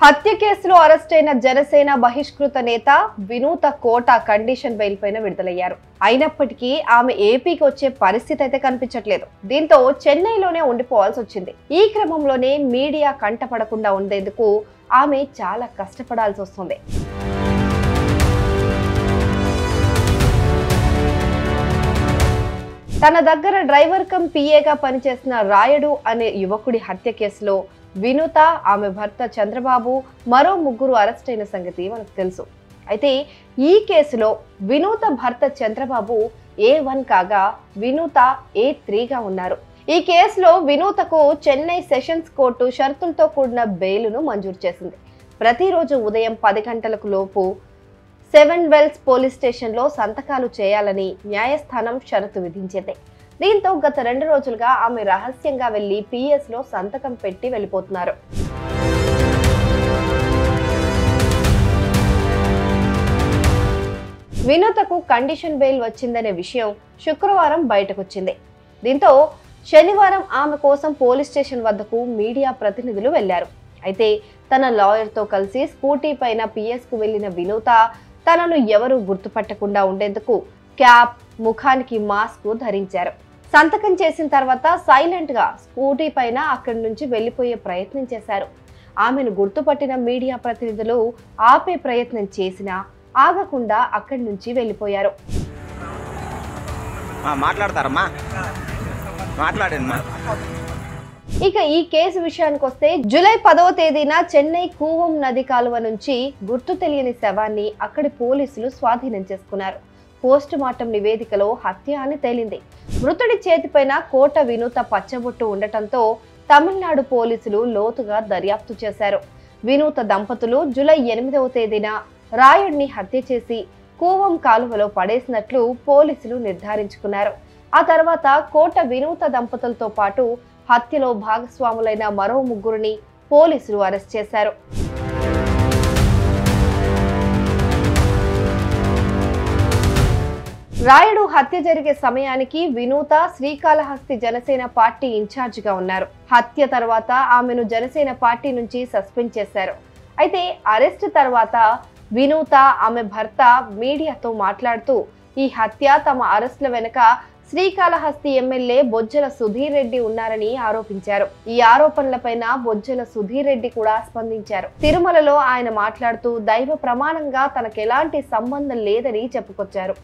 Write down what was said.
హత్య కేసులో అరెస్ట్ అయిన జనసేన బహిష్కృత నేత వినూత కోట కండిషన్ బెయిల్ పైన విడుదలయ్యారు. అయినప్పటికీ ఆమె ఏపీకి వచ్చే పరిస్థితి అయితే కనిపించట్లేదు. దీంతో చెన్నైలోనే ఉండిపోవాల్సి వచ్చింది. ఈ క్రమంలోనే మీడియా కంటపడకుండా ఉండేందుకు ఆమె చాలా కష్టపడాల్సి వస్తుంది. తన దగ్గర డ్రైవర్ కమ్ పిఏగా పనిచేసిన రాయుడు అనే యువకుడి హత్య కేసులో వినూత, ఆమె భర్త చంద్రబాబు, మరో ముగ్గురు అరెస్ట్ అయిన సంగతి మనకు తెలుసు. అయితే ఈ కేసులో వినూత భర్త చంద్రబాబు A1 కాగా వినూత A3గా ఉన్నారు. ఈ కేసులో వినూతకు చెన్నై సెషన్స్ కోర్టు షరతులతో కూడిన బెయిలును మంజూరు చేసింది. ప్రతిరోజు ఉదయం 10 గంటలకు లోపు 7 వెల్స్ పోలీస్ స్టేషన్లో సంతకాలు చేయాలని న్యాయస్థానం షరతు విధించింది. దీంతో గత 2 రోజులుగా ఆమె రహస్యంగా వెళ్లి PS లో సంతకం పెట్టి వెళ్లిపోతున్నారు. వినూతకు కండిషన్ బెయిల్ వచ్చిందనే విషయం శుక్రవారం బయటకొచ్చింది. దీంతో శనివారం ఆమె కోసం పోలీస్ స్టేషన్ వద్దకు మీడియా ప్రతినిధులు వెళ్లారు. అయితే తన లాయర్తో కలిసి స్కూటీ పైన PS కు వెళ్లిన వినూత తనను ఎవరూ గుర్తుపట్టకుండా ఉండేందుకు క్యాప్, ముఖానికి మాస్క్ ధరించారు. సంతకం చేసిన తర్వాత సైలెంట్ గా స్కూటీ పైన అక్కడి నుంచి వెళ్లిపోయే ప్రయత్నం చేశారు. ఆమెను గుర్తుపట్టిన మీడియా ప్రతినిధులు ఆపే ప్రయత్నం చేసినా ఆగకుండా అక్కడి నుంచి వెళ్లిపోయారు. ఇక ఈ కేసు విషయానికి వస్తే జూలై 10వ తేదీన చెన్నై కూవం నది కాలువ నుంచి గుర్తు తెలియని శవాన్ని అక్కడి పోలీసులు స్వాధీనం చేసుకున్నారు. పోస్ట్ మార్టం నివేదికలో హత్య అని తేలింది. మృతుడి చేతిపైన కోట వినూత పచ్చబొట్టు ఉండటంతో తమిళనాడు పోలీసులు లోతుగా దర్యాప్తు చేశారు. వినూత దంపతులు జూలై 8వ తేదీన రాయుడిని హత్య చేసి కూవం కాలువలో పడేసినట్లు పోలీసులు నిర్ధారించుకున్నారు. ఆ తర్వాత కోట వినూత దంపతులతో పాటు హత్యలో భాగస్వాములైన మరో ముగ్గురిని పోలీసులు అరెస్ట్ చేశారు. రాయుడు హత్య జరిగే సమయానికి వినూత శ్రీకాళహస్తి జనసేన పార్టీ ఇన్ఛార్జిగా ఉన్నారు. హత్య తర్వాత ఆమెను జనసేన పార్టీ నుంచి సస్పెండ్ చేశారు. అయితే అరెస్ట్ తర్వాత వినూత, ఆమె భర్త మీడియాతో మాట్లాడుతూ ఈ హత్య తమ అరెస్ట్ల వెనుక శ్రీకాళహస్తి ఎమ్మెల్యే బొజ్జల సుధీర్ రెడ్డి ఉన్నారని ఆరోపించారు. ఈ ఆరోపణలపైన బొజ్జల సుధీర్ రెడ్డి కూడా స్పందించారు. తిరుమలలో ఆయన మాట్లాడుతూ దైవ ప్రమాణంగా తనకెలాంటి సంబంధం లేదని చెప్పుకొచ్చారు.